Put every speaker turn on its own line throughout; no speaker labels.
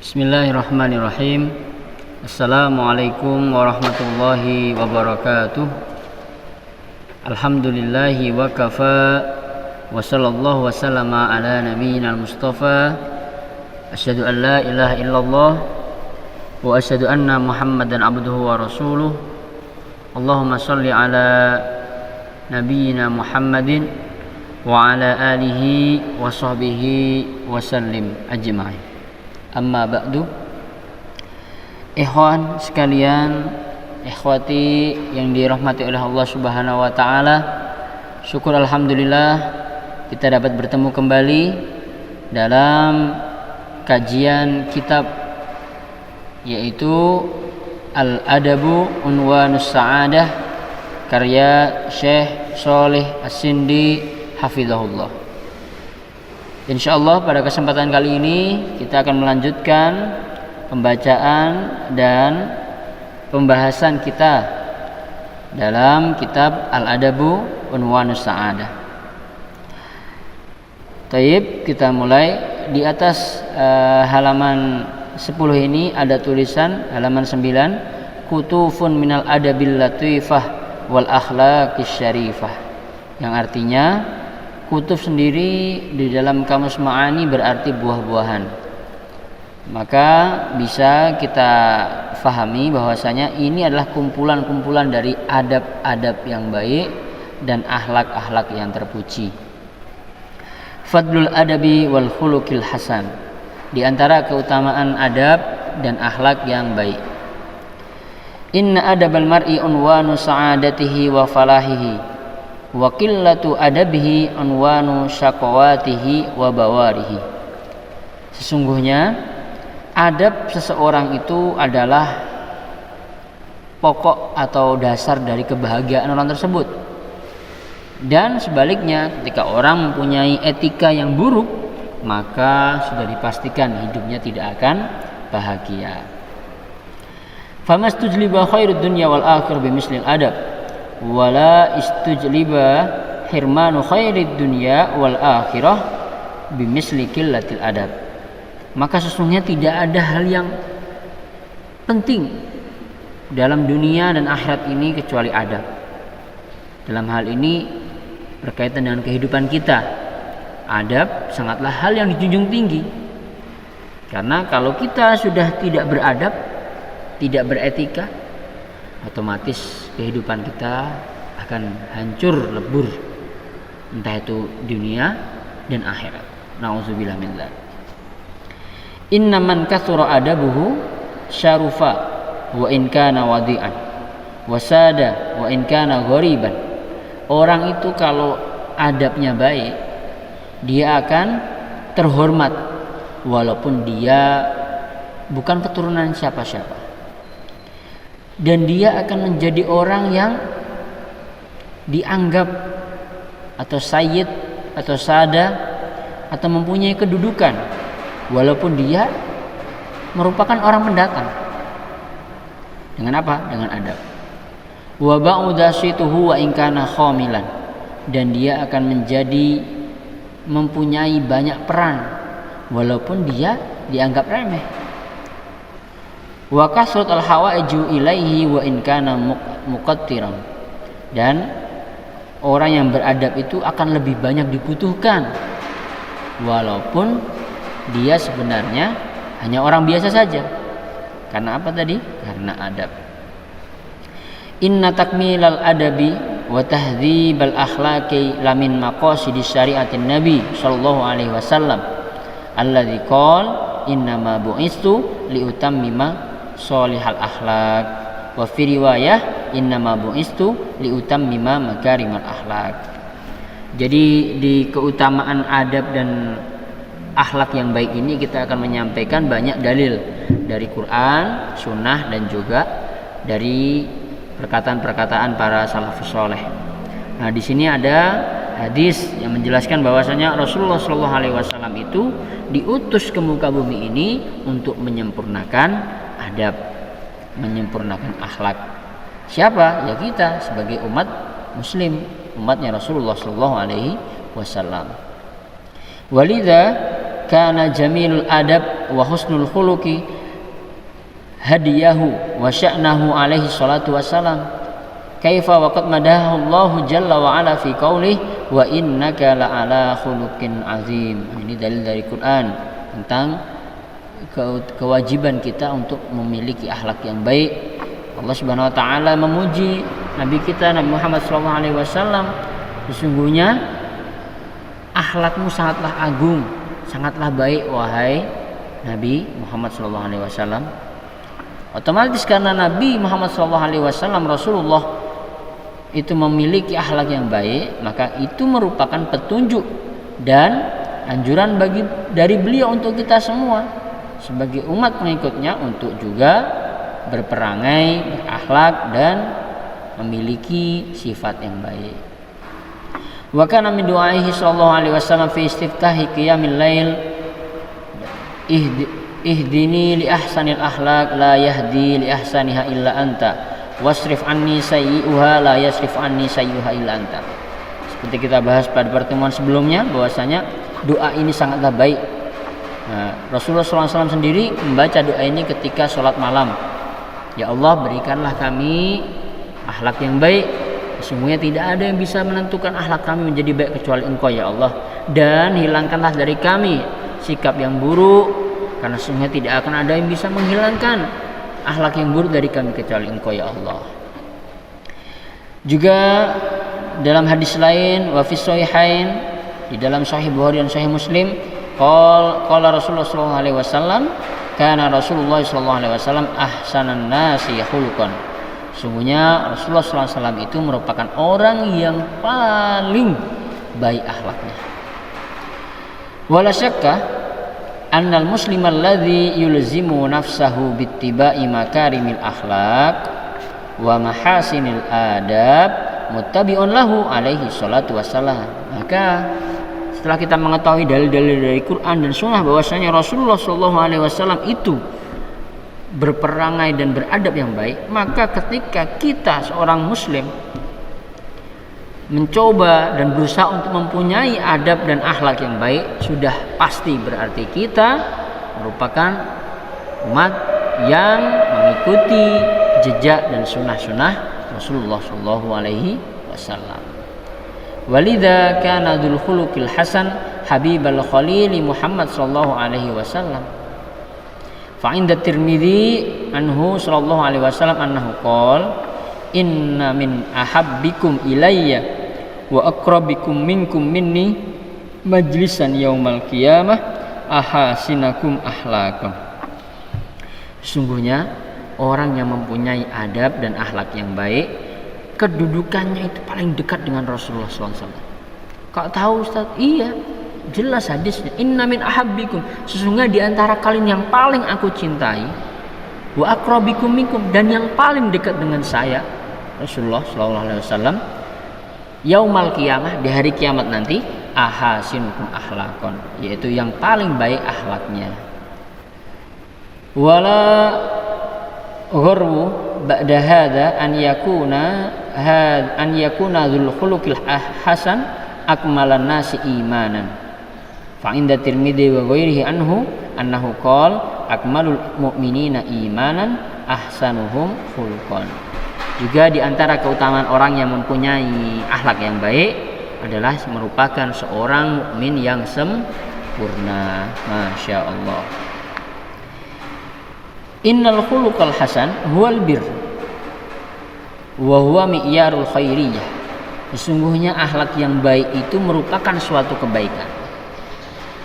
Bismillahirrahmanirrahim. Assalamualaikum warahmatullahi wabarakatuh. Alhamdulillahi wa kafa. Wa sallallahu wa sallama ala nabiyyina al-mustafa. Asyhadu an la ilaha illallah wa asyhadu anna Muhammadan abduhu wa rasuluh. Allahumma shalli ala nabiyyina Muhammadin wa ala alihi wa sahbihi wa sallim ajma'in. Amma ba'du. Ikhwan sekalian, ikhwati yang dirahmati oleh Allah Subhanahu wa taala, syukur alhamdulillah kita dapat bertemu kembali dalam kajian kitab yaitu Al-Adabu Unwanus Sa'adah karya Syekh Shalih As-Sindi hafizahullah. Insyaallah pada kesempatan kali ini kita akan melanjutkan pembacaan dan pembahasan kita dalam kitab Al-Adabu Unwanus Sa'adah. Taib, kita mulai di atas halaman 10 ini ada tulisan halaman 9, Kutufun minal adabil latifah wal akhlaqis syarifah, yang artinya kutub sendiri di dalam kamus ma'ani berarti buah-buahan. Maka bisa kita fahami bahwasanya ini adalah kumpulan-kumpulan dari adab-adab yang baik dan akhlak-akhlak yang terpuji. Fadlul adabi wal khuluqil hasan, di antara keutamaan adab dan akhlak yang baik. Inna adabal mar'i unwanu sa'adatihi wa falahihi wa qillatu adabihi unwanu syaqawatihi wa bawarihi. Sesungguhnya adab seseorang itu adalah pokok atau dasar dari kebahagiaan orang tersebut. Dan sebaliknya, ketika orang mempunyai etika yang buruk, maka sudah dipastikan hidupnya tidak akan bahagia. Famastujliba khairud dunya wal akhir bimislil adab wala istujliba hirmanu khairid dunya wal akhirah bimisli qillatil adab. Maka sesungguhnya tidak ada hal yang penting dalam dunia dan akhirat ini kecuali adab. Dalam hal ini berkaitan dengan kehidupan kita, adab sangatlah hal yang dijunjung tinggi. Karena kalau kita sudah tidak beradab, tidak beretika, otomatis kehidupan kita akan hancur lebur, entah itu dunia dan akhirat. Nauzubillah min dzalik. Inna man katsura adabuhu syarufa wa in kana wadi'an wa sada wa in kana ghariban. Orang itu kalau adabnya baik, dia akan terhormat walaupun dia bukan keturunan siapa-siapa. Dan dia akan menjadi orang yang dianggap atau sayyid atau sada atau mempunyai kedudukan walaupun dia merupakan orang pendatang. Dengan apa? Dengan adab. Wa ba'udasituhu wa in kana khamilan, dan dia akan menjadi mempunyai banyak peran walaupun dia dianggap remeh. Wa kasrat al-hawaiju ilaihi wa in kana muqattiran, dan orang yang beradab itu akan lebih banyak dibutuhkan walaupun dia sebenarnya hanya orang biasa saja. Karena apa tadi? Karena adab. Inna takmilal adabi wa tahdhibal akhlaqi lamin maqasidis syariatin nabi sallallahu alaihi wasallam alladzi qala innama bu'istu liutammima sholihal akhlak wa fi riwayah innama bu'istu liutammima makarimal akhlak. Jadi di keutamaan adab dan akhlak yang baik ini kita akan menyampaikan banyak dalil dari Quran, sunnah, dan juga dari perkataan-perkataan para salafus saleh. Nah, di sini ada hadis yang menjelaskan bahwasanya Rasulullah Shallallahu Alaihi Wasallam itu diutus ke muka bumi ini untuk menyempurnakan adab, menyempurnakan akhlak. Siapa? Ya kita sebagai umat Muslim, umatnya Rasulullah Shallallahu Alaihi Wasallam. Walidha kana jamilul adab wa husnul khuluqi hadiyahu wa sya'nahu alaihi salatu wassalam. Kaifa waqad madahu Allah jalla wa ala fi qawlihi wa innaka la'ala khuluqin azim. Ini dalil dari Quran tentang kewajiban kita untuk memiliki akhlak yang baik. Allah Subhanahu wa taala memuji Nabi kita Nabi Muhammad SAW, sesungguhnya akhlakmu sangatlah agung, sangatlah baik wahai Nabi Muhammad SAW. Otomatis karena Nabi Muhammad SAW Rasulullah itu memiliki akhlak yang baik, maka itu merupakan petunjuk dan anjuran dari beliau untuk kita semua sebagai umat pengikutnya untuk juga berperangai, berakhlak dan memiliki sifat yang baik. Wa kana min du'aihi sallallahu alaihi wasallam fi istiftahi qiyamil lail ihdini li ahsanil akhlaq la yahdi li ahsaniha illa anta wasrif anni sayyi'uha la yasrif anni sayyi'uha illa anta. Seperti kita bahas pada pertemuan sebelumnya bahwasanya doa ini sangatlah baik. Nah, Rasulullah SAW sendiri membaca doa ini ketika sholat malam. Ya Allah, berikanlah kami akhlak yang baik. Sesungguhnya tidak ada yang bisa menentukan akhlak kami menjadi baik kecuali Engkau ya Allah. Dan hilangkanlah dari kami sikap yang buruk, karena sesungguhnya tidak akan ada yang bisa menghilangkan akhlak yang buruk dari kami kecuali Engkau ya Allah. Juga dalam hadis lain wa fi shahihain, di dalam Sahih Bukhari dan Sahih Muslim, qala Rasulullah sallallahu alaihi wasallam, kana Rasulullah sallallahu alaihi wasallam ahsanan nasi khuluqan. Sungguhnya Rasulullah sallallahu alaihi wasallam itu merupakan orang yang paling baik akhlaknya. Wala syakka annal muslimal ladzi yulzimu nafsahu bittiba'i makarimil akhlaq wa mahasinil adab muttabi'un lahu alaihi salatu wassalam. Maka setelah kita mengetahui dalil-dalil dari Quran dan Sunnah bahwasanya Rasulullah SAW itu berperangai dan beradab yang baik, maka ketika kita seorang Muslim mencoba dan berusaha untuk mempunyai adab dan akhlak yang baik, sudah pasti berarti kita merupakan umat yang mengikuti jejak dan sunnah-sunnah Rasulullah SAW. Walidha kana dzul khuluqil hasan habibal khalil Muhammad sallallahu alaihi wasallam. Fa inda Tirmidzi anhu sallallahu alaihi wasallam annahu qala inna min ahabbikum ilayya wa aqrabikum minkum minni majlisan yaumal qiyamah ahasinakum akhlaqan. Sungguhnya orang yang mempunyai adab dan akhlak yang baik, kedudukannya itu paling dekat dengan Rasulullah SAW. Kau tahu Ustaz? Iya, jelas hadisnya. Inna min ahabbikum, sesungguhnya di antara kalian yang paling aku cintai, wa aqrabikum minkum, dan yang paling dekat dengan saya Rasulullah SAW, yaumal qiyamah, di hari kiamat nanti, ahasinukum akhlaqan, yaitu yang paling baik akhlaknya. Wala gharwu ba'da hadza an yakuna dzul khuluqil hasan akmalan nasi imanan. Fa inda Tirmidzi wa ghairihi annahu qala akmalul mu'minina imanan ahsanuhum khuluqan. Juga di antara keutamaan orang yang mempunyai akhlak yang baik adalah merupakan seorang mukmin yang sempurna. Masya Allah. Innal khuluqal hasan huwal bir wa huwa mi'yarul khairiyah. Sesungguhnya akhlak yang baik itu merupakan suatu kebaikan.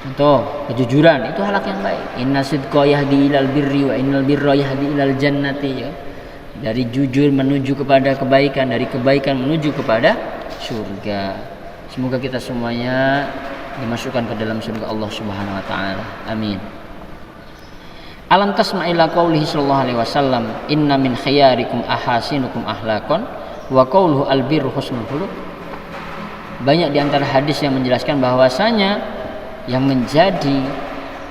Contoh, kejujuran itu akhlak yang baik. Inna sidqa yahdi ilal birri wa innal birra yahdi ilal jannati, ya. Dari jujur menuju kepada kebaikan, dari kebaikan menuju kepada surga. Semoga kita semuanya dimasukkan ke dalam surga Allah Subhanahu wa taala. Amin. Alam tasma' ila qaulihi sallallahu alaihi wasallam inna min khiyarikum ahasinukum akhlaqan wa qauluhu albirru husnul khuluq. Banyak di antara hadis yang menjelaskan bahwasanya yang menjadi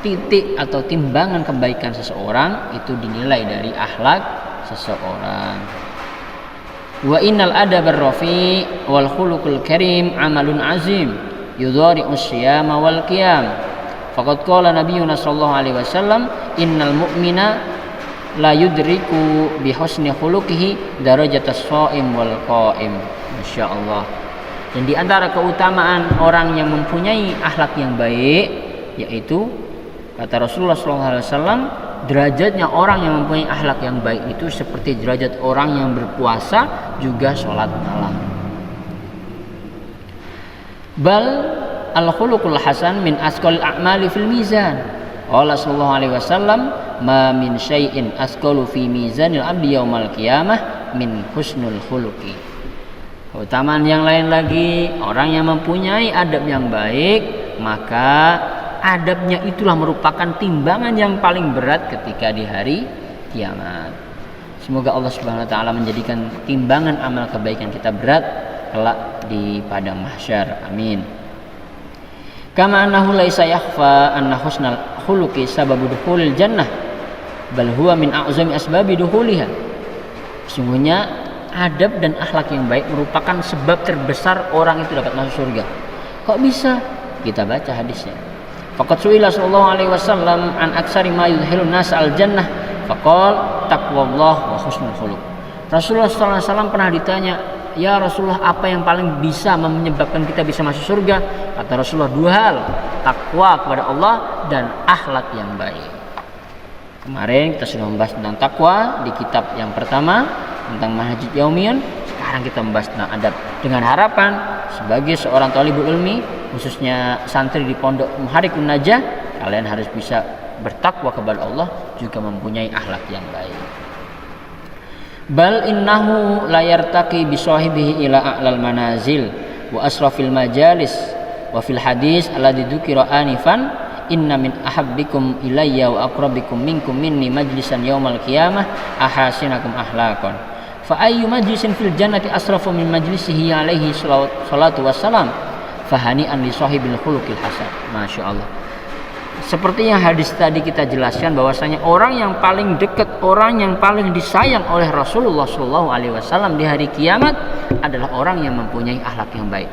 titik atau timbangan kebaikan seseorang itu dinilai dari akhlak seseorang. Wa innal adabar rafi wal khuluqul karim amalun azim yudhari'us siyama wal qiyam Faqad qala Nabiyuna sallallahu alaihi wasallam, innal mu'mina la yudriku bi husni khuluqihi darajatas shaim wal qaim. Masyaallah. Dan di antara keutamaan orang yang mempunyai akhlak yang baik, yaitu kata Rasulullah sallallahu alaihi wasallam, derajatnya orang yang mempunyai akhlak yang baik itu seperti derajat orang yang berpuasa juga sholat malam. Bal al-khuluqul hasan min asqalil a'mali fil mizan. Qala sallallahu alaihi wasallam, ma min syai'in asqalu fi mizanil abdi yaumal qiyamah min husnul khuluqi. Keutamaan yang lain lagi, orang yang mempunyai adab yang baik, maka adabnya itulah merupakan timbangan yang paling berat ketika di hari kiamat. Semoga Allah Subhanahu wa taala menjadikan timbangan amal kebaikan kita berat kelak di padang mahsyar. Amin. Kama annahu laisa yakhfa anna husnal khuluqi sababu dukhulil jannah bal huwa min a'zami asbabi dukhuliha. Sesungguhnya adab dan akhlak yang baik merupakan sebab terbesar orang itu dapat masuk surga. Kok bisa? Kita baca hadisnya. Faqad su'ila sallallahu alaihi wasallam an aksari ma yudkhilun nas al jannah faqal taqwallah wa husnul khuluq. Rasulullah sallallahu alaihi wasallam pernah ditanya, "Ya Rasulullah, apa yang paling bisa menyebabkan kita bisa masuk surga?" Kata Rasulullah, dua hal, takwa kepada Allah dan akhlak yang baik. Kemarin kita sudah membahas tentang takwa di kitab yang pertama tentang Manhajul Yaumiyun. Sekarang kita membahas tentang adab dengan harapan sebagai seorang thalibul ilmi, khususnya santri di Pondok Muharrikun Najah, kalian harus bisa bertakwa kepada Allah, juga mempunyai akhlak yang baik. Bal innahu la yartaqi bi sahibihi ila a'lal manazil wa asrafil majalis wa fil hadis alladzi dzukira anifan, inna min ahabbikum ilayya wa aqrabikum minkum minni majlisan yaumal qiyamah ahasinakum akhlaqan. Fa ayyu majlisin fil jannati asrafu min majlisihi alaihi salatu wassalam fahani'an li sahibil khuluqil hasan. Masyaallah. Seperti yang hadis tadi kita jelaskan, bahwasanya orang yang paling dekat, orang yang paling disayang oleh Rasulullah sallallahu alaihi wasallam di hari kiamat adalah orang yang mempunyai akhlak yang baik.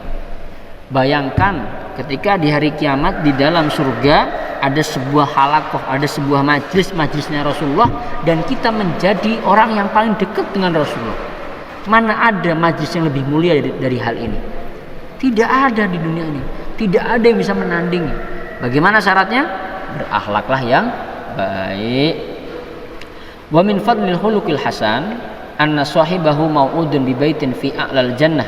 Bayangkan ketika di hari kiamat di dalam surga ada sebuah halakoh, ada sebuah majlisnya Rasulullah, dan kita menjadi orang yang paling dekat dengan Rasulullah. Mana ada majlis yang lebih mulia dari hal ini? Tidak ada di dunia ini. Tidak ada yang bisa menandingi. Bagaimana syaratnya? Berakhlaklah yang baik. Wa min fadlil khuluqil hasan anna sahibahu mau'udun bi baitin fi a'lal jannah.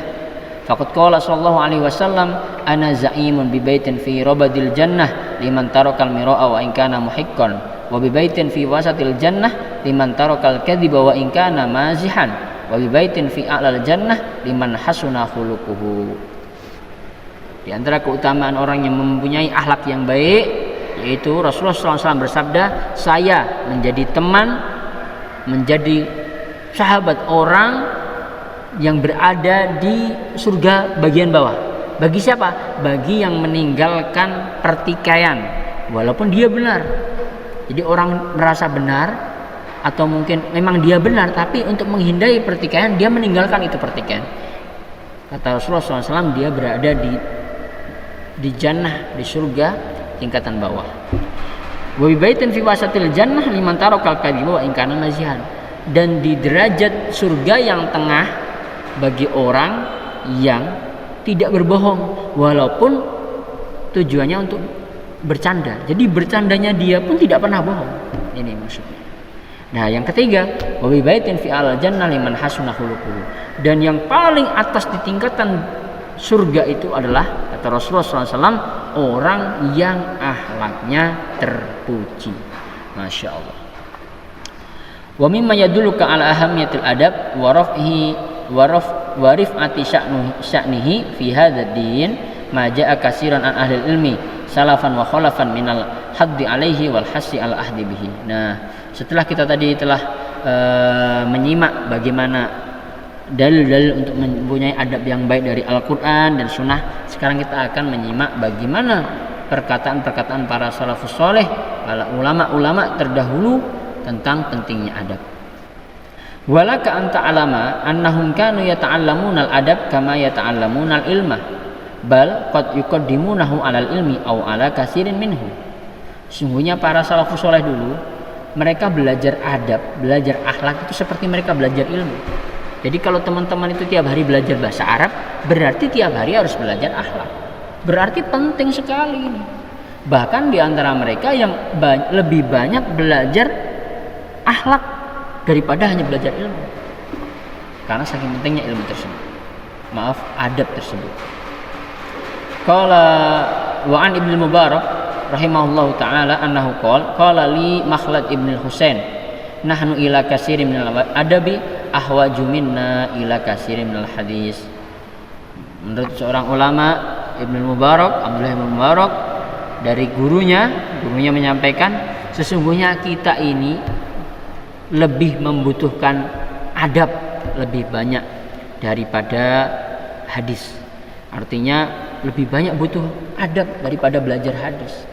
Faqad qala sallallahu alaihi wasallam, ana za'imun bi baitin fi rabadil jannah liman tarakal mira'a wa in kana muhiqqan wa bi baitin fi wasatil jannah liman tarakal kadhiba wa in kana mazihan wa bi baitin fi a'lal jannah liman hasuna khuluquhu. Di antara keutamaan orang yang mempunyai akhlak yang baik, yaitu Rasulullah SAW bersabda, saya menjadi teman, menjadi sahabat orang yang berada di surga bagian bawah. Bagi siapa? Bagi yang meninggalkan pertikaian walaupun dia benar. Jadi orang merasa benar, atau mungkin memang dia benar, tapi untuk menghindari pertikaian dia meninggalkan itu pertikaian. Kata Rasulullah SAW, dia berada di jannah, di surga tingkatan bawah. Wa bi baitin fi wasatil jannah liman tarakal kadhiba wa in kana mazihan. Dan di derajat surga yang tengah bagi orang yang tidak berbohong walaupun tujuannya untuk bercanda. Jadi bercandanya dia pun tidak pernah bohong. Ini maksudnya. Nah, yang ketiga, wa bi baitin fi al jannah liman hasuna khuluquhu. Dan yang paling atas di tingkatan surga itu adalah, kata Rasulullah SAW, orang yang akhlaknya terpuji. Masya Allah. Wa mimma yadulluka ala ahamiyatil adab wa rif'ati sya'nihi fi hadzal din ma ja'a katsiran an ahli ilmi salafan wa khalafan minal haddi alaihi wal hassi al ahdi bihi. Nah, setelah kita tadi telah menyimak bagaimana dalil-dalil untuk mempunyai adab yang baik dari Al-Quran dan Sunnah, sekarang kita akan menyimak bagaimana perkataan-perkataan para salafus soleh, para ulama-ulama terdahulu tentang pentingnya adab. Walaka anta alama annahum kanu yata'allamuna al-adab kama yata'allamuna al-ilma bal qad yuqaddimunahu 'alal ilmi aw 'ala katsirin minhu. Sungguhnya para salafus soleh dulu, mereka belajar adab, belajar akhlak itu seperti mereka belajar ilmu. Jadi kalau teman-teman itu tiap hari belajar bahasa Arab, berarti tiap hari harus belajar akhlak. Berarti penting sekali ini. Bahkan di antara mereka yang lebih banyak belajar akhlak daripada hanya belajar ilmu. Karena saking pentingnya ilmu tersebut. Maaf, adab tersebut. Qala wa an Ibnu Mubarak rahimahullahu taala annahu qala li Makhlad ibn al-Husain nahnu ila katsirin min al-adabi ahwaju minna ila katsirin min al-hadis. Menurut seorang ulama Ibnu Mubarak, Abdullah bin Mubarak, dari gurunya menyampaikan sesungguhnya kita ini lebih membutuhkan adab lebih banyak daripada hadis. Artinya lebih banyak butuh adab daripada belajar hadis.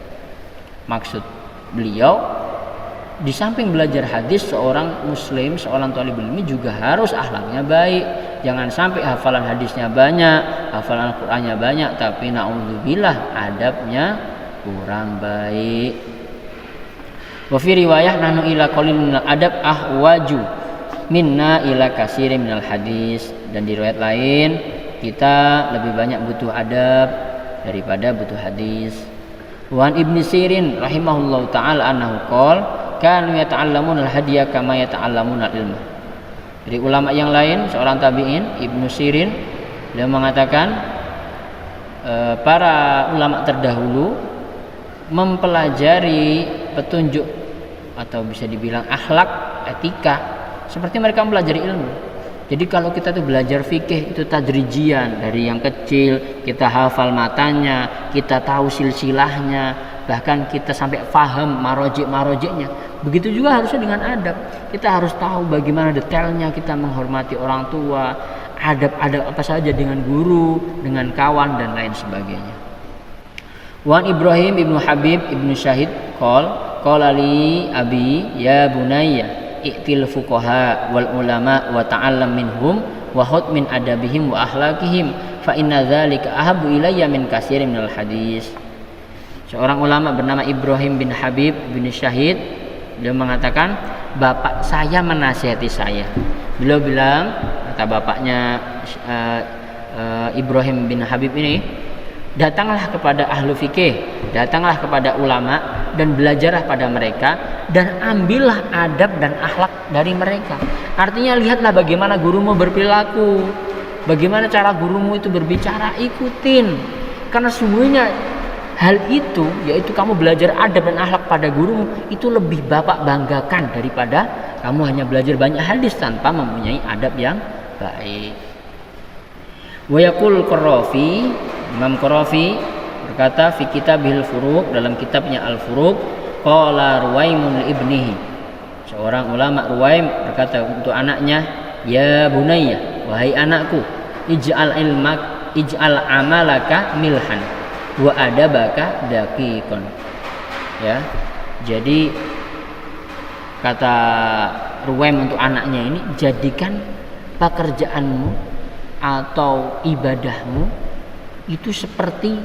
Maksud beliau, di samping belajar hadis, seorang muslim, seorang thalibul ilmi juga harus akhlaknya baik. Jangan sampai hafalan hadisnya banyak, hafalan Al-Qur'annya banyak, tapi na'udzubillah adabnya kurang baik. Wa fi riwayah nahnu ila qalil minal adab ahwaju minna ila katsirin minal hadis. Dan di riwayat lain, kita lebih banyak butuh adab daripada butuh hadis. Wan Ibnu Sirin rahimahullahu taala annahu qol kanu yata'allamuna al-hadiya kama yata'allamuna al-ilma. Dari ulama yang lain, seorang tabi'in Ibnu Sirin, dia mengatakan para ulama terdahulu mempelajari petunjuk atau bisa dibilang akhlak, etika seperti mereka mempelajari ilmu. Jadi kalau kita tuh belajar fikih itu tadrijian, dari yang kecil kita hafal matanya, kita tahu silsilahnya, bahkan kita sampai paham marojik-marojiknya. Begitu juga harusnya dengan adab. Kita harus tahu bagaimana detailnya kita menghormati orang tua, adab-adab apa saja dengan guru, dengan kawan dan lain sebagainya. Wan Ibrahim ibnu Habib ibnu Syahid qala li abi ya bunayya i'til fuqaha wal ulama wa ta'allam minhum wa khudh min adabihim wa akhlaqihim fa inna dzalika ahabbu ilayya min katsirin minal hadis. Seorang ulama bernama Ibrahim bin Habib bin Syahid, beliau mengatakan, bapak saya menasihati saya. Beliau bilang, kata bapaknya Ibrahim bin Habib ini, datanglah kepada ahlu fikih, datanglah kepada ulama dan belajarlah pada mereka dan ambillah adab dan akhlak dari mereka. Artinya lihatlah bagaimana gurumu berperilaku, bagaimana cara gurumu itu berbicara, ikutin. Karena sungguhnya hal itu, yaitu kamu belajar adab dan akhlak pada gurumu, itu lebih bapak banggakan daripada kamu hanya belajar banyak hadis tanpa mempunyai adab yang baik. Wa yaqul Qarafi, Imam Qarafi berkata fi kitabihil furuq, dalam kitabnya Al-Furuq, qala Ruwaimun li ibnihi. Seorang ulama Ruwaim berkata untuk anaknya, ya bunayya, wahai anakku, ij'al amalaka milhan wa adabaka daqiqan. Ya. Jadi kata Ruwaim untuk anaknya ini, jadikan pekerjaanmu atau ibadahmu itu seperti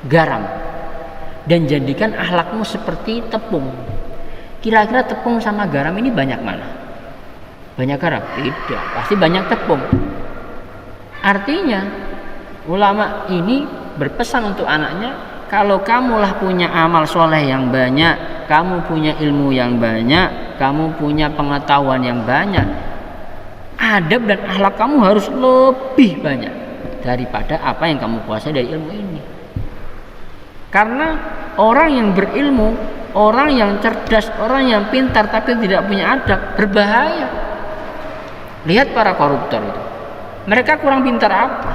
garam dan jadikan akhlakmu seperti tepung. Kira-kira tepung sama garam ini banyak mana? Banyak garam? Tidak, pasti banyak tepung. Artinya ulama ini berpesan untuk anaknya, kalau kamulah punya amal soleh yang banyak, kamu punya ilmu yang banyak, kamu punya pengetahuan yang banyak, adab dan akhlak kamu harus lebih banyak daripada apa yang kamu kuasai dari ilmu ini. Karena orang yang berilmu, orang yang cerdas, orang yang pintar tapi tidak punya adab, berbahaya. Lihat para koruptor itu, mereka kurang pintar apa?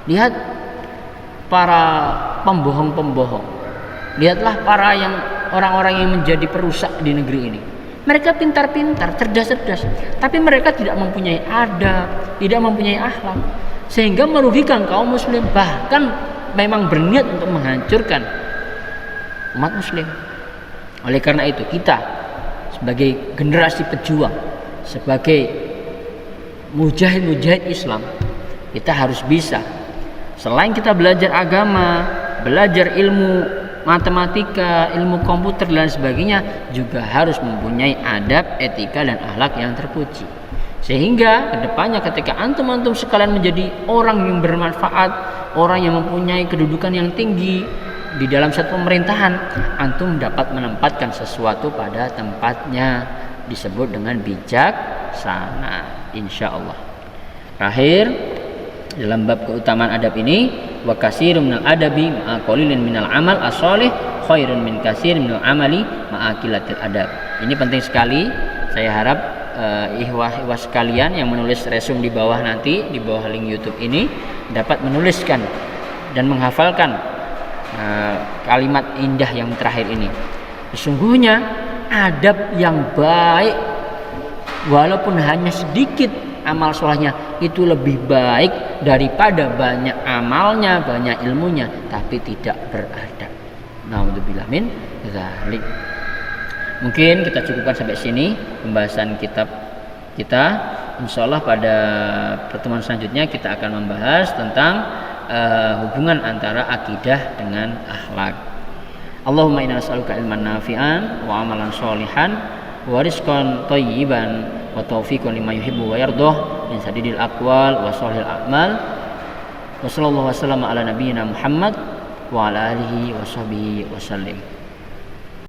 Lihat para pembohong-pembohong, lihatlah para orang-orang yang menjadi perusak di negeri ini. Mereka pintar-pintar, cerdas-cerdas, tapi mereka tidak mempunyai adab, tidak mempunyai akhlak, sehingga merugikan kaum muslim, bahkan memang berniat untuk menghancurkan umat muslim. Oleh karena itu kita sebagai generasi pejuang, sebagai mujahid-mujahid Islam, kita harus bisa, selain kita belajar agama, belajar ilmu matematika, ilmu komputer dan sebagainya juga harus mempunyai adab, etika dan akhlak yang terpuji. Sehingga kedepannya ketika antum sekalian menjadi orang yang bermanfaat, orang yang mempunyai kedudukan yang tinggi di dalam satu pemerintahan, antum dapat menempatkan sesuatu pada tempatnya, disebut dengan bijaksana, insya Allah. Terakhir, dalam bab keutamaan adab ini, wa katsirun minal adabi ma'a qalilin minal amal as-shalih khairun min katsir minal amali ma'a qillatil adab. Ini penting sekali. Saya harap ihwah sekalian yang menulis resume di bawah nanti, di bawah link YouTube ini, dapat menuliskan dan menghafalkan kalimat indah yang terakhir ini. Sesungguhnya adab yang baik walaupun hanya sedikit amal solehnya itu lebih baik daripada banyak amalnya, banyak ilmunya tapi tidak beradab. Naudzubillah min dzalik. Mungkin kita cukupkan sampai sini pembahasan kitab kita. Insyaallah pada pertemuan selanjutnya kita akan membahas tentang hubungan antara akidah dengan akhlak. Allahumma inna nas'aluka ilman nafi'an wa amalan sholihan wa rizqan thayyiban wa taufiqan lima yuhibbu wa yardah min sadidil aqwal wa shalihil a'mal. Wa sallallahu wasallam ala nabiyyina Muhammad wa ala alihi wa sahbihi wasallim.